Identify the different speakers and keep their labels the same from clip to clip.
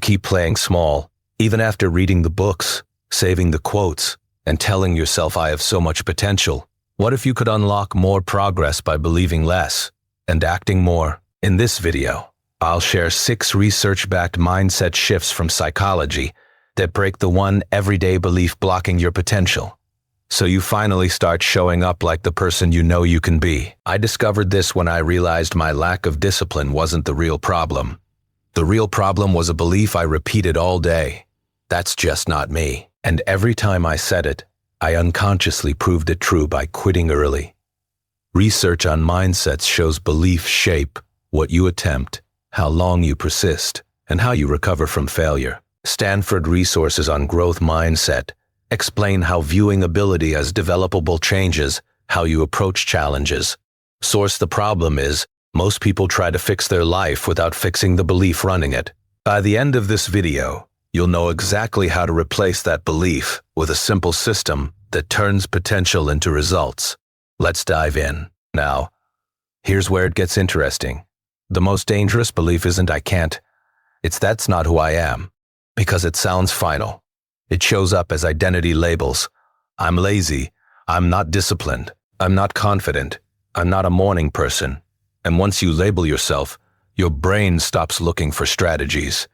Speaker 1: keep playing small, even after reading the books, saving the quotes, and telling yourself I have so much potential. What if you could unlock more progress by believing less and acting more? In this video, I'll share 6 research-backed mindset shifts from psychology that break the one everyday belief blocking your potential, so you finally start showing up like the person you know you can be. I discovered this when I realized my lack of discipline wasn't the real problem. The real problem was a belief I repeated all day. That's just not me. And every time I said it, I unconsciously proved it true by quitting early. Research on mindsets shows beliefs shape what you attempt, how long you persist, and how you recover from failure. Stanford resources on growth mindset explain how viewing ability as developable changes how you approach challenges. Source: the problem is, most people try to fix their life without fixing the belief running it. By the end of this video, you'll know exactly how to replace that belief with a simple system that turns potential into results. Let's dive in. Now, here's where it gets interesting. The most dangerous belief isn't "I can't," it's "that's not who I am," because it sounds final. It shows up as identity labels. I'm lazy, I'm not disciplined, I'm not confident, I'm not a morning person. And once you label yourself, your brain stops looking for strategies.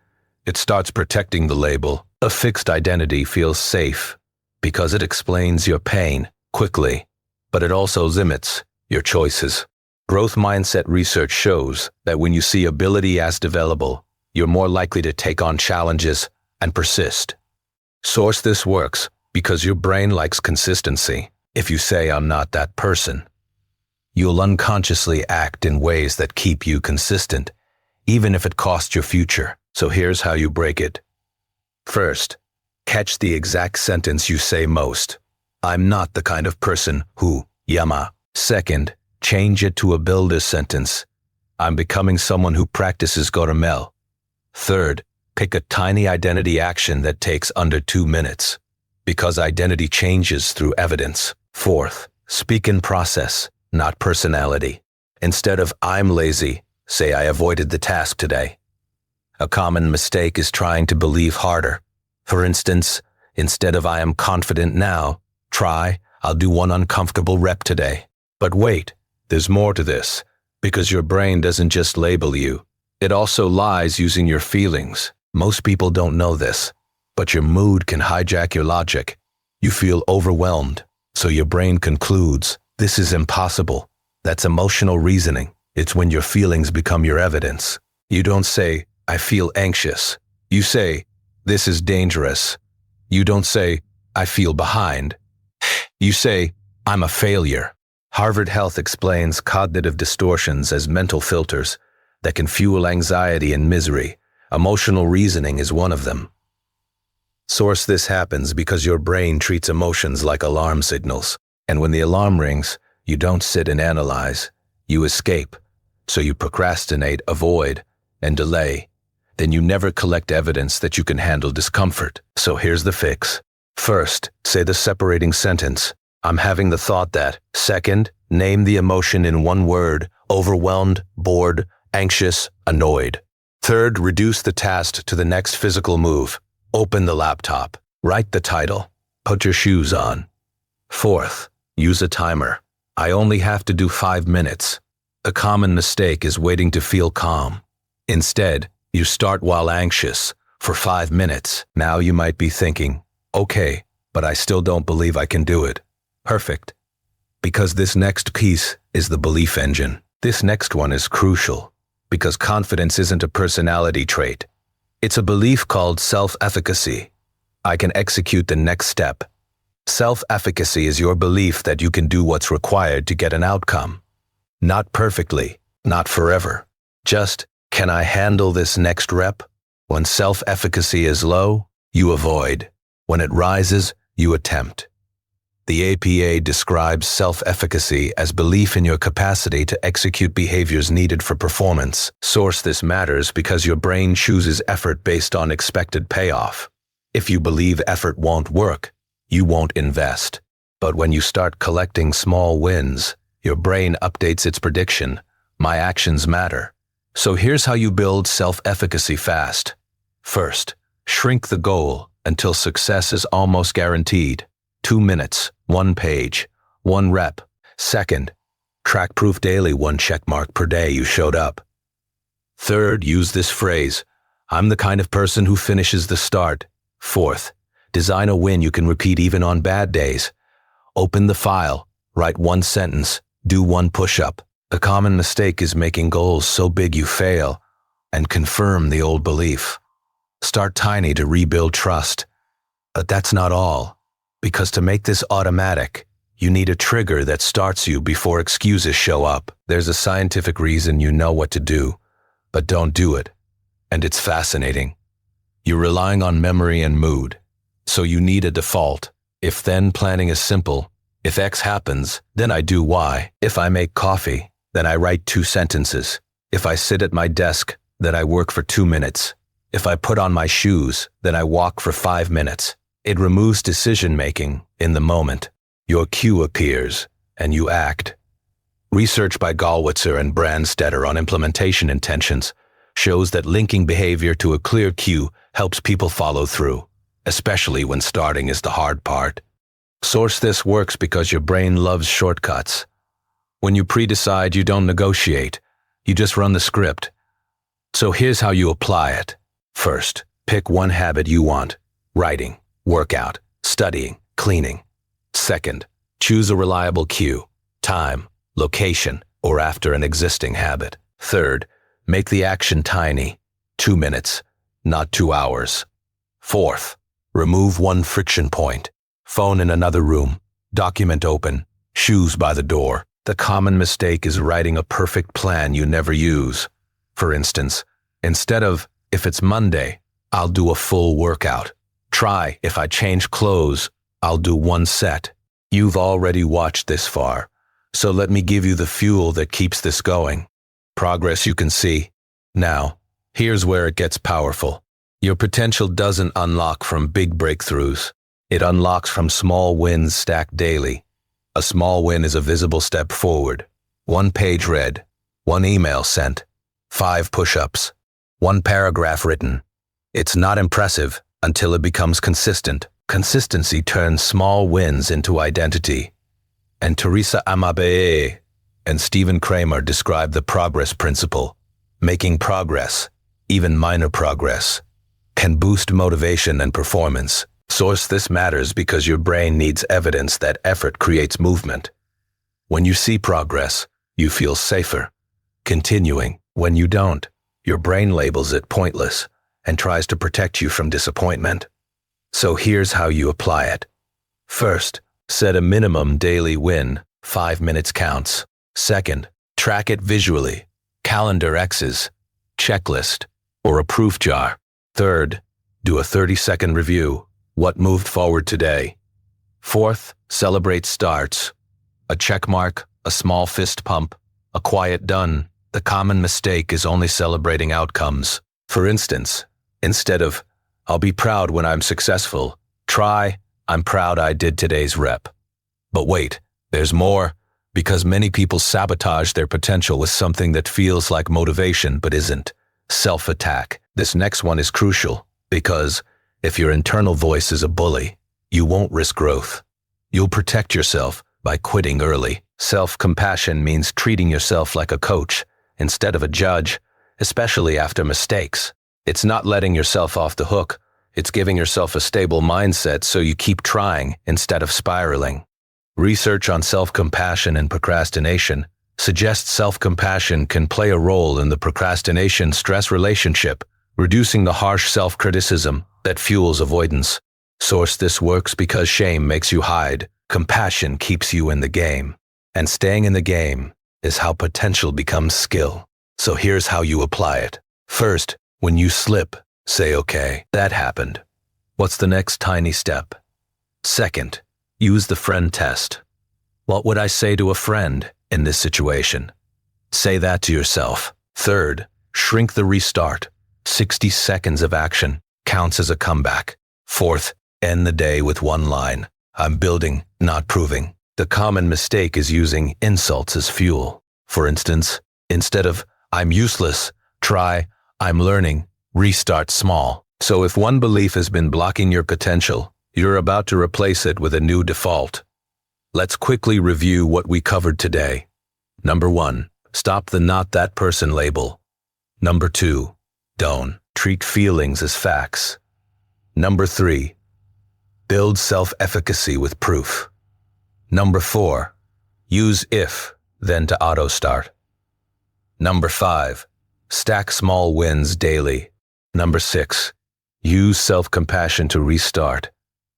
Speaker 1: It starts protecting the label. A fixed identity feels safe because it explains your pain quickly, but it also limits your choices. Growth mindset research shows that when you see ability as developable, you're more likely to take on challenges and persist. Source: this works because your brain likes consistency. If you say "I'm not that person," you'll unconsciously act in ways that keep you consistent, even if it costs your future. So here's how you break it. First, catch the exact sentence you say most. "I'm not the kind of person who, yama." Second, change it to a builder sentence. "I'm becoming someone who practices Goramel." Third, pick a tiny identity action that takes under 2 minutes, because identity changes through evidence. Fourth, speak in process, not personality. Instead of "I'm lazy," say "I avoided the task today." A common mistake is trying to believe harder. For instance, instead of "I am confident now," try "I'll do 1 uncomfortable rep today." But wait, there's more to this, because your brain doesn't just label you. It also lies using your feelings. Most people don't know this, but your mood can hijack your logic. You feel overwhelmed, so your brain concludes, "This is impossible." That's emotional reasoning. It's when your feelings become your evidence. You don't say, "I feel anxious." You say, "This is dangerous." You don't say, "I feel behind." You say, "I'm a failure." Harvard Health explains cognitive distortions as mental filters that can fuel anxiety and misery. Emotional reasoning is one of them. Source: this happens because your brain treats emotions like alarm signals. And when the alarm rings, you don't sit and analyze. You escape. So you procrastinate, avoid, and delay. Then you never collect evidence that you can handle discomfort. So here's the fix. First, say the separating sentence, "I'm having the thought that." Second, name the emotion in 1 word: overwhelmed, bored, anxious, annoyed. Third, reduce the task to the next physical move. Open the laptop. Write the title. Put your shoes on. Fourth, use a timer. "I only have to do 5 minutes." A common mistake is waiting to feel calm. Instead, you start while anxious for 5 minutes. Now you might be thinking, "Okay, but I still don't believe I can do it." Perfect. Because this next piece is the belief engine. This next one is crucial, because confidence isn't a personality trait. It's a belief called self-efficacy. I can execute the next step. Self-efficacy is your belief that you can do what's required to get an outcome. Not perfectly, not forever. Just, can I handle this next rep? When self-efficacy is low, you avoid. When it rises, you attempt. The APA describes self-efficacy as belief in your capacity to execute behaviors needed for performance. Source: this matters because your brain chooses effort based on expected payoff. If you believe effort won't work, you won't invest. But when you start collecting small wins, your brain updates its prediction. My actions matter. So here's how you build self-efficacy fast. First, shrink the goal until success is almost guaranteed. 2 minutes, 1 page, 1 rep. Second, track proof daily, 1 check mark per day you showed up. Third, use this phrase, I'm the kind of person who finishes the start. Fourth, design a win you can repeat even on bad days. Open the file, write 1 sentence, do 1 push-up. The common mistake is making goals so big you fail, and confirm the old belief. Start tiny to rebuild trust. But that's not all, because to make this automatic, you need a trigger that starts you before excuses show up. There's a scientific reason you know what to do, but don't do it. And it's fascinating. You're relying on memory and mood, so you need a default. If then planning is simple, if X happens, then I do Y. If I make coffee, then I write 2 sentences. If I sit at my desk, then I work for 2 minutes. If I put on my shoes, then I walk for 5 minutes. It removes decision-making in the moment. Your cue appears, and you act. Research by Gallwitzer and Brandstetter on implementation intentions shows that linking behavior to a clear cue helps people follow through, especially when starting is the hard part. Source: this works because your brain loves shortcuts. When you pre-decide, you don't negotiate. You just run the script. So here's how you apply it. First, pick 1 habit you want: writing, workout, studying, cleaning. Second, choose a reliable cue: time, location, or after an existing habit. Third, make the action tiny: 2 minutes, not 2 hours. Fourth, remove 1 friction point: phone in another room, document open, shoes by the door. The common mistake is writing a perfect plan you never use. For instance, instead of, if it's Monday, I'll do a full workout. Try, if I change clothes, I'll do 1 set. You've already watched this far, so let me give you the fuel that keeps this going. Progress you can see. Now, here's where it gets powerful. Your potential doesn't unlock from big breakthroughs. It unlocks from small wins stacked daily. A small win is a visible step forward. 1 page read, 1 email sent, 5 push-ups, 1 paragraph written. It's not impressive until it becomes consistent. Consistency turns small wins into identity. And Teresa Amabe and Stephen Kramer describe the progress principle. Making progress, even minor progress, can boost motivation and performance. Source: this matters because your brain needs evidence that effort creates movement. When you see progress, you feel safer continuing. When you don't, your brain labels it pointless and tries to protect you from disappointment. So here's how you apply it. First, set a minimum daily win. 5 minutes counts. Second, track it visually. Calendar X's, checklist, or a proof jar. Third, do a 30-second review. What moved forward today? Fourth, celebrate starts. A check mark, a small fist pump, a quiet done. The common mistake is only celebrating outcomes. For instance, instead of, I'll be proud when I'm successful, try, I'm proud I did today's rep. But wait, there's more, because many people sabotage their potential with something that feels like motivation but isn't. Self-attack. This next one is crucial, because if your internal voice is a bully, you won't risk growth. You'll protect yourself by quitting early. Self-compassion means treating yourself like a coach instead of a judge, especially after mistakes. It's not letting yourself off the hook. It's giving yourself a stable mindset so you keep trying instead of spiraling. Research on self-compassion and procrastination suggests self-compassion can play a role in the procrastination-stress relationship, reducing the harsh self-criticism that fuels avoidance. Source: this works because shame makes you hide. Compassion keeps you in the game. And staying in the game is how potential becomes skill. So here's how you apply it. First, when you slip, say, okay, that happened. What's the next tiny step? Second, use the friend test. What would I say to a friend in this situation? Say that to yourself. Third, shrink the restart. 60 seconds of action counts as a comeback. Fourth, end the day with 1 line. I'm building, not proving. The common mistake is using insults as fuel. For instance, instead of, I'm useless, try, I'm learning, restart small. So if one belief has been blocking your potential, you're about to replace it with a new default. Let's quickly review what we covered today. Number 1, stop the not that person label. Number 2, don't treat feelings as facts. Number 3, build self-efficacy with proof. Number 4, use if, then to auto-start. Number 5, stack small wins daily. Number 6, use self-compassion to restart.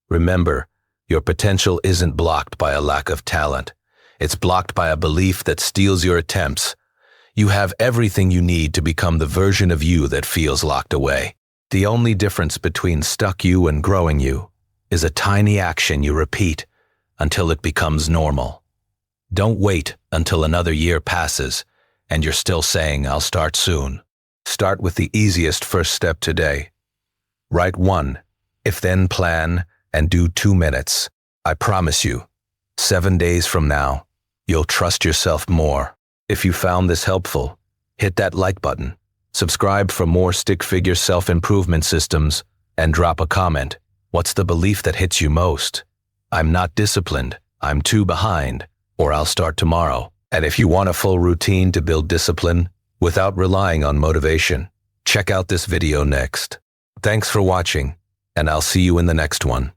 Speaker 1: Remember, your potential isn't blocked by a lack of talent. It's blocked by a belief that steals your attempts. You have everything you need to become the version of you that feels locked away. The only difference between stuck you and growing you is a tiny action you repeat until it becomes normal. Don't wait until another year passes and you're still saying, "I'll start soon." Start with the easiest first step today. Write 1, if-then plan, and do 2 minutes. I promise you, 7 days from now, you'll trust yourself more. If you found this helpful, hit that like button, subscribe for more stick-figure self-improvement systems, and drop a comment. What's the belief that hits you most? I'm not disciplined, I'm too behind, or I'll start tomorrow. And if you want a full routine to build discipline without relying on motivation, check out this video next. Thanks for watching, and I'll see you in the next one.